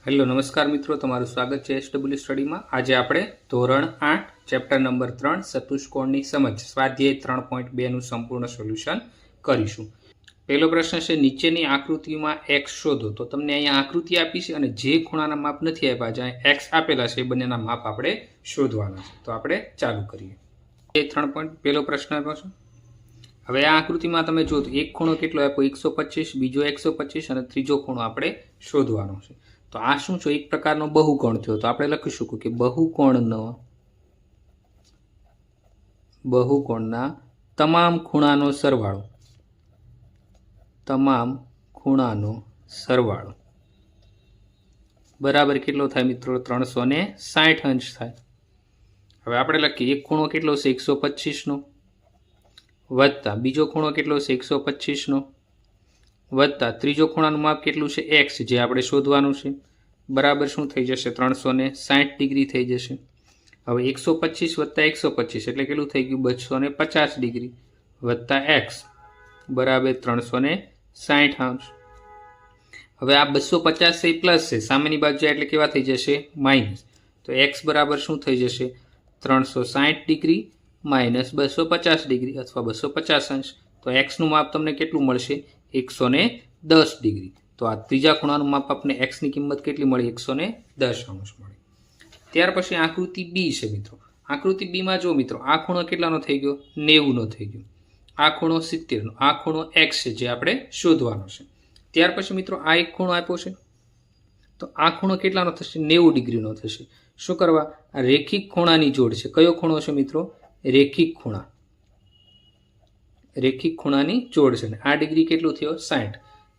Hello નમસ્કાર મિત્રો, તમારું સ્વાગત છે SW સ્ટડીમાં। આજે આપણે ધોરણ 8 ચેપ્ટર નંબર 3 ચતુષ્કોણની સમજ સ્વાધ્યાય 3.2 નું સંપૂર્ણ સોલ્યુશન કરીશું। પહેલો પ્રશ્ન છે, નીચેની આકૃતિમાં x શોધો। તો તમને અહીંયા આકૃતિ આપી છે અને જે ખૂણાના માપ નથી આપ્યા, જ્યાં x આપેલા છે, એ બંનેના માપ આપણે શોધવાના છે। તો આપણે ચાલુ કરીએ। એ 3. પહેલો પ્રશ્ન આપ્યો છે। હવે આ આકૃતિમાં તમે જો તો એક ખૂણો કેટલો આપ્યો 125, બીજો 125 અને ત્રીજો ખૂણો આપણે શોધવાનો છે। તો આ શું છે? એક પ્રકારનો બહુકોણ થયો। તો આપણે લખીશું કે બહુકોણના તમામ ખૂણાનો સરવાળો બરાબર કેટલો થાય મિત્રો? 360 અંશ થાય। હવે આપણે લખીએ એક ખૂણો કેટલો છે 125 નો, વત્તા બીજો ખૂણો કેટલો છે 125 નો, વત્તા ત્રીજો ખૂણાનું માપ કેટલું છે x, જે આપણે શોધવાનું છે, બરાબર શું થઈ જશે? 360 ડિગ્રી થઈ જશે। હવે 125 વત્તા 125 એટલે કેટલું થઈ ગયું? 250 ડિગ્રી વત્તા x બરાબર 360 અંશ। હવે આ 250 છે પ્લસ છે, સામેની બાજુ એટલે કેવા થઈ જશે? માઇનસ। તો x બરાબર શું થઈ જશે? 360 ડિગ્રી માઇનસ 250 ડિગ્રી અથવા 250 અંશ। તો x નું માપ તમને કેટલું મળશે? 110 ડિગ્રી। તો આ ત્રીજા ખૂણાનું માપ આપણે x ની કિંમત કેટલી મળી? 110 અંશ મળી। ત્યાર પછી આકૃતિ બી છે મિત્રો। આકૃતિ બી માં જો મિત્રો, આ ખૂણો કેટલાનો થઈ ગયો? 90 નો થઈ ગયો। આ ખૂણો 70 નો, આ ખૂણો x છે, જે આપણે શોધવાનો છે। ત્યાર પછી મિત્રો આ એક ખૂણો આપ્યો છે, તો આ ખૂણો કેટલાનો થશે? 90 ડિગ્રીનો થશે। શું કરવા? આ રેખિક ખૂણાની જોડ છે। કયો ખૂણો છે મિત્રો? રેખિક ખૂણાની જોડ છે। આ ડિગ્રી કેટલું થયો? 60।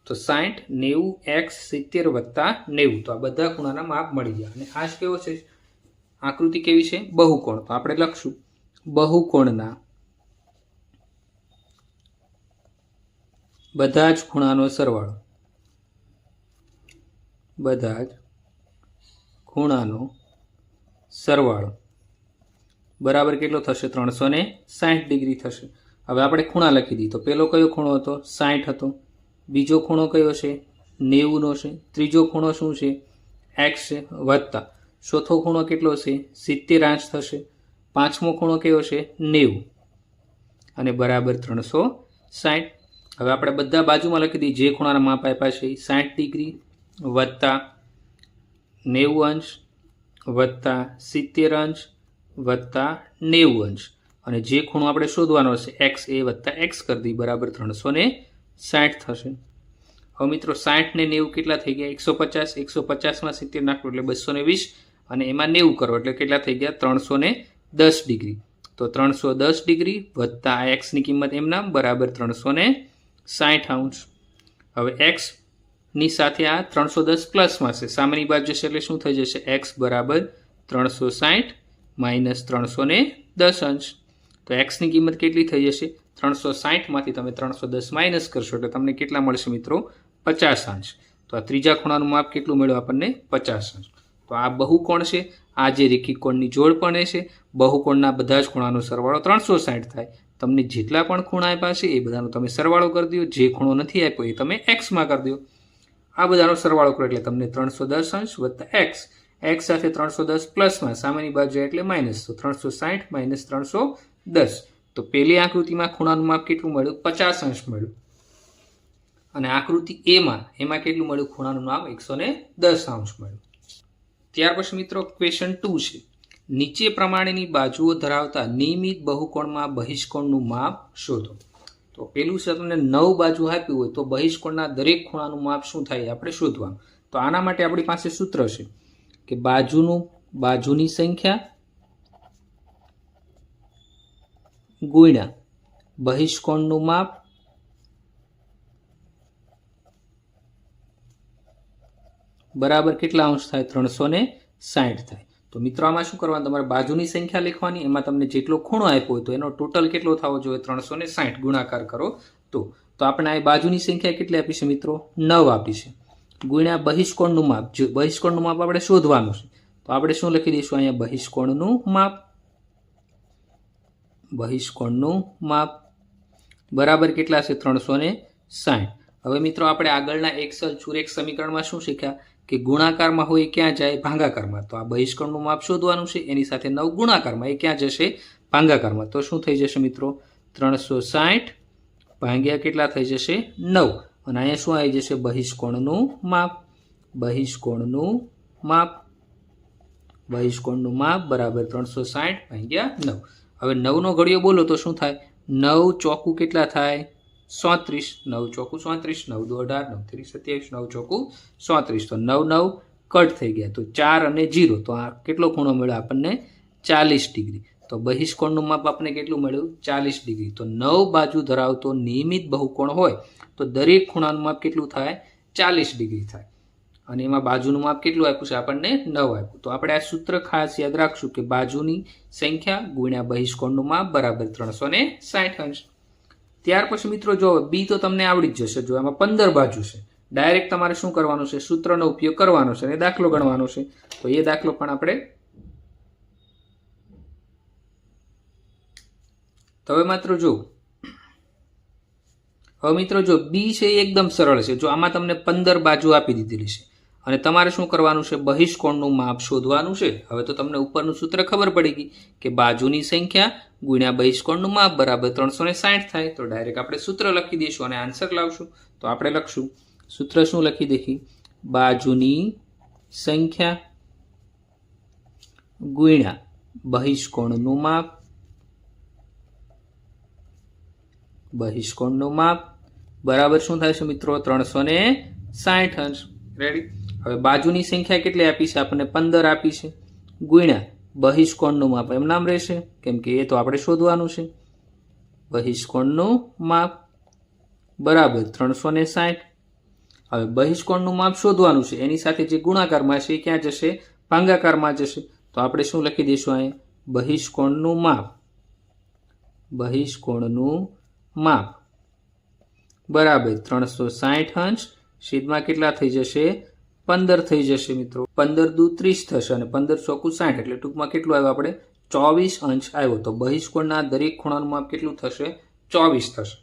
તો 60, 90, x 70 વત્તા 90, તો આ બધા ખૂણાના માપ મળી ગયા। અને આ કેવો છે? આકૃતિ કેવી છે? બહુકોણ। તો આપણે લખશું બહુકોણના બધા જ ખૂણાનો સરવાળો બરાબર કેટલો થશે? 360 ડિગ્રી થશે। હવે આપણે ખૂણા લખી દીધો। તો પેલો કયો ખૂણો હતો? 60 હતો। બીજો ખૂણો કયો છે? 90 નો છે। ત્રીજો ખૂણો શું છે? x છે, વત્તા ચોથો ખૂણો કેટલો છે? 70 અંશ થશે। પાંચમો ખૂણો કયો છે? 90 અને બરાબર 360। હવે આપણે બધા બાજુમાં લખી દઈએ જે ખૂણાના માપ આપ્યા છે, 60 ડિગ્રી વત્તા 90 અંશ વત્તા 70 અંશ વત્તા 90 અંશ, અને જે ખૂણો આપણે શોધવાનો છે x એ વત્તા x કરી દી બરાબર 360 થશે। હવે મિત્રો 60 ને 90 કેટલા થઈ ગયા? 150। 150 માં 70 નાખો એટલે 220 અને એમાં 90 કરો એટલે કેટલા થઈ ગયા? 310 ડિગ્રી। તો 310 ડિગ્રી વત્તા x ની કિંમત એમના બરાબર 360 અંશ। હવે x ની સાથે આ 310 પ્લસમાં છે, સામેની બાજુ જશે એટલે શું થઈ જશે? x બરાબર 360 માઇનસ 310 અંશ। તો x ની કિંમત કેટલી થઈ જશે? 360 માંથી તમે 310 માઇનસ કરશો એટલે તમને કેટલા મળશે મિત્રો? 50 અંશ। તો આ ત્રીજા ખૂણાનું માપ કેટલું મળ્યું આપણને? 50 અંશ। તો આ બહુકોણ છે। આ જે રેખિક કોણની જોડ પણ છે, બહુકોણના બધા જ ખૂણાનો સરવાળો 360 થાય। તમને જેટલા પણ ખૂણા આપ્યા છે એ બધાનો તમે સરવાળો કરી દો, જે ખૂણો નથી આપ્યો એ તમે x માં કરી દો। આ બધાનો સરવાળો કરો એટલે તમને 310 અંશ વત્તા x સાથે 310 પ્લસમાં, સામેની બાજુ એટલે માઇનસ, તો 360 માઇનસ 310। તો પહેલી આકૃતિમાં ખૂણાનું માપ કેટલું મળ્યું? 50 અંશ મળ્યું। અને આકૃતિ એમાં કેટલું મળ્યું? ખૂણાનું માપ 110 અંશ મળ્યું। ત્યાર પછી મિત્રો ક્વેશ્ચન 2 છે, નીચે પ્રમાણેની બાજુઓ ધરાવતા નિયમિત બહુકોણમાં બહિષ્કોણનું માપ શોધો। તો પેલું છે, તમને 9 બાજુ આપ્યું હોય તો બહિષ્કોણના દરેક ખૂણાનું માપ શું થાય આપણે શોધવાનું। તો આના માટે આપણી પાસે સૂત્ર છે કે બાજુની સંખ્યા ગુણ્યા બહિષ્કોણનું માપ બરાબર કેટલા અંશ થાય? 360 થાય। તો મિત્રો આમાં શું કરવાનું? તમારે બાજુની સંખ્યા લખવાની, એમાં તમને જેટલો ખૂણો આપ્યો હોય તો એનો ટોટલ કેટલો થવો જોઈએ? 360 ગુણાકાર કરો તો આપણે આ બાજુની સંખ્યા કેટલી આપી છે મિત્રો? 9 આપી છે, ગુણ્યા બહિષ્કોણનું માપ। બહિષ્કોણનું માપ આપણે શોધવાનું છે, તો આપણે શું લખી દઈશું અહીંયા? બહિષ્કોણનું માપ બરાબર કેટલા છે? 360। હવે મિત્રો આપણે આગળના એક્સેલ ચુરેક સમીકરણમાં શું શીખ્યા કે ગુણાકારમાં હોય ક્યાં જાય ભાગાકારમાં. તો આ બહિષ્કોણનું માપ શોધવાનું છે, એની સાથે 9 ગુણાકારમાં એ ક્યાં જશે ભાગાકારમાં. તો શું થઈ જશે મિત્રો 360 ભાગ્યા કેટલા થઈ જશે 9 અને અહીંયા શું આવી જશે બહિષ્કોણનું માપ. બહિષ્કોણનું માપ બરાબર 360 ભાગ્યા 9. હવે 9 નો ઘડિયો બોલો તો શું થાય 9 ચોકું કેટલા થાય 37. 9 ચોકું 37, 9 દુ 18, 9 3 27, 9 ચોકું 37. તો 9 9 કટ થઈ ગયા તો 4 અને 0. તો આ કેટલો ખૂણો મળ્યો આપણને 40 ડિગ્રી. તો બહિષ્કોણનું માપ આપણને કેટલું મળ્યું 40 ડિગ્રી. તો 9 બાજુ ધરાવતો નિયમિત બહુકોણ હોય તો દરેક ખૂણાનું માપ કેટલું થાય 40 ડિગ્રી થાય. અને એમાં બાજુનું માપ કેટલું આપ્યું છે આપણને 9 આપ્યું. તો આપણે આ સૂત્ર ખાસ યાદ રાખશું કે બાજુની સંખ્યા ગુણ્યા બહિષ્કોણનું માપ બરાબર 360 અંશ. ત્યાર પછી મિત્રો જો બી તો તમને આવડી જ જશે. જો આમાં 15 બાજુ છે, ડાયરેક્ટ તમારે શું કરવાનું છે સૂત્રનો ઉપયોગ કરવાનો છે અને દાખલો ગણવાનો છે. તો એ દાખલો પણ આપણે તો હવે મિત્રો જો બી છે એ એકદમ સરળ છે. જો આમાં તમને 15 બાજુ આપી દીધેલી છે અને તમારે શું કરવાનું છે બહિષ્કોણનું માપ શોધવાનું છે. હવે તો તમને ઉપરનું સૂત્ર ખબર પડી ગઈ કે બાજુની સંખ્યા ગુણ્યા બહિષ્કોણનું માપ બરાબર 360 થાય. તો ડાયરેક્ટ આપણે સૂત્ર લખી દઈશું અને આન્સર લાવશું. તો આપણે લખશું સૂત્ર શું લખી દઈએ બાજુની સંખ્યા ગુણ્યા બહિષ્કોણનું માપ બરાબર શું થાય છે મિત્રો 360 અંશ. રેડી. હવે બાજુની સંખ્યા કેટલી આપી છે આપણને 15 આપી છે ગુણ્યા બહિષ્કોણનું માપ એમ નામ રહેશે કેમ કે એ તો આપણે શોધવાનું છે. બહિષ્કોણનું માપ બરાબર 360. હવે બહિષ્કોણનું માપ શોધવાનું છે, એની સાથે જે ગુણાકારમાં છે એ ક્યાં જશે ભાગાકારમાં જશે. તો આપણે શું લખી દઈશું અહીંયા બહિષ્કોણનું માપ બરાબર 360 અંશ છેદમાં કેટલા થઈ જશે 15 થઈ જશે મિત્રો. 15 દુ 30 થશે અને 15 ચોકું 60 એટલે ટૂંકમાં કેટલું આવ્યું આપણે 24 અંશ આવ્યો. તો બહિષ્કોણના દરેક ખૂણાનું માપ કેટલું થશે 24 થશે.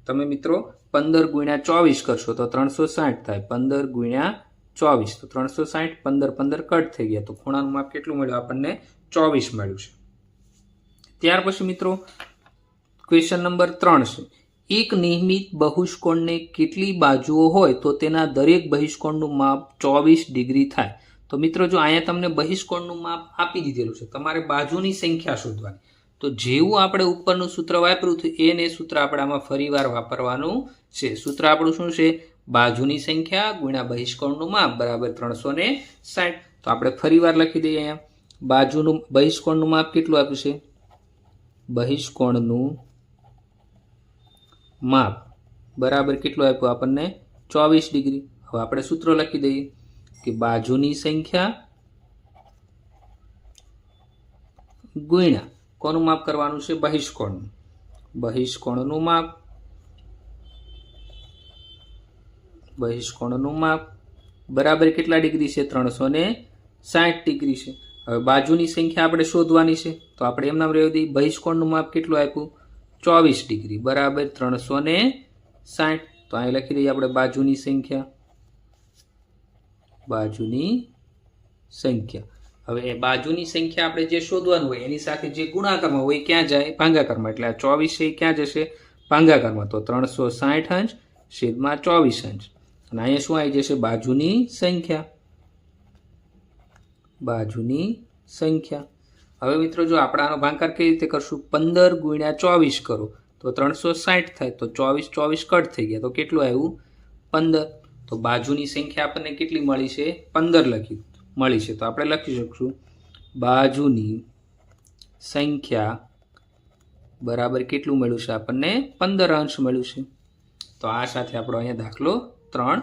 તમે મિત્રો 15 ગુણ્યા 24 કરશો તો 360 થાય. 15 ગુણ્યા 24 તો 360, 15 15 કટ થઈ ગયા. તો ખૂણાનું માપ કેટલું મળ્યું આપણને 24 મળ્યું છે. ત્યાર પછી મિત્રો ક્વેશ્ચન નંબર 3 છે એક નિયમિત બહિષ્કોણને કેટલી બાજુઓ હોય તો તેના દરેક બહિષ્કોણનું માપ 24 ડિગ્રી થાય. તો મિત્રો જો અહીંયા તમને બહિષ્કોણનું માપ આપી દીધેલું છે, તમારે બાજુની સંખ્યા શોધવાની. તો જેવું આપણે ઉપરનું સૂત્ર વાપર્યું હતું એને સૂત્ર આપણે આમાં ફરીવાર વાપરવાનું છે. સૂત્ર આપણું શું છે બાજુની સંખ્યા ગુણ્યા બહિષ્કોણનું માપ બરાબર 360. તો આપણે ફરીવાર લખી દઈએ અહીંયા બહિષ્કોણનું માપ કેટલું આપ્યું છે બહિષ્કોણનું માપ બરાબર કેટલું આપ્યું આપણને 24 ડિગ્રી. હવે આપણે સૂત્ર લખી દઈએ કે બાજુની સંખ્યા ગુણ્યા કોનું માપ કરવાનું છે બહિષ્કોણનું માપ બરાબર કેટલા ડિગ્રી છે 360 ડિગ્રી છે. હવે બાજુની સંખ્યા આપણે શોધવાની છે તો આપણે એમ નામ રહેવું દઈએ બહિષ્કોણનું માપ કેટલું આપ્યું 24 ડિગ્રી બરાબર 360. તો અહીં લખી દઈએ આપણે બાજુની સંખ્યા. હવે એ બાજુની સંખ્યા આપણે જે શોધવાનું હોય એની સાથે જે ગુણાકારમાં હોય ક્યાં જાય ભાગાકારમાં. એટલે આ 24 છે એ ક્યાં જશે ભાગાકારમાં. તો 360 અંશ છેદમાં 24 અંશ અને અહીંયા શું આવી જશે બાજુની સંખ્યા. હવે મિત્રો જો આપણે આનો ભાગાકાર કઈ રીતે કરશું 15 ગુણ્યા 24 કરો તો 360 થાય. તો 24 કટ થઈ ગયા તો કેટલું આવ્યું 15. તો બાજુની સંખ્યા આપણને કેટલી મળી છે 15 મળી છે. તો આપણે લખી શકશું બાજુની સંખ્યા બરાબર કેટલું મળ્યું છે આપણને 15 અંશ મળ્યું છે. તો આ સાથે આપણો અહીંયા દાખલો 3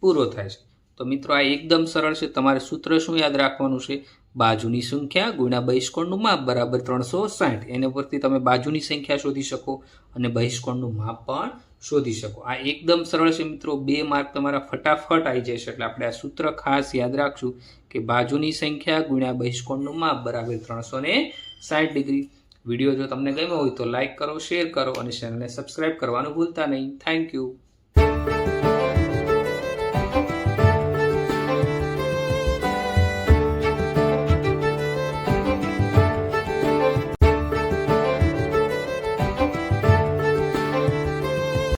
પૂરો થાય છે. તો મિત્રો આ એકદમ સરળ છે. તમારે સૂત્ર શું યાદ રાખવાનું છે બાજુની સંખ્યા ગુણ્યા બહિષ્કોણનું માપ બરાબર 360. એને પરથી તમે બાજુની સંખ્યા શોધી શકો અને બહિષ્કોણનું માપ પણ શોધી શકો. આ એકદમ સરળ છે મિત્રો. 2 માર્ક તમારા ફટાફટ આવી જશે. એટલે આપણે આ સૂત્ર ખાસ યાદ રાખશું કે બાજુની સંખ્યા ગુણ્યા બહિષ્કોણનું માપ બરાબર 360 ડિગ્રી. વિડીયો જો તમને ગમ્યો હોય તો લાઇક કરો, શેર કરો અને ચેનલને સબસ્ક્રાઇબ કરવાનું ભૂલતા નહીં. Thank you.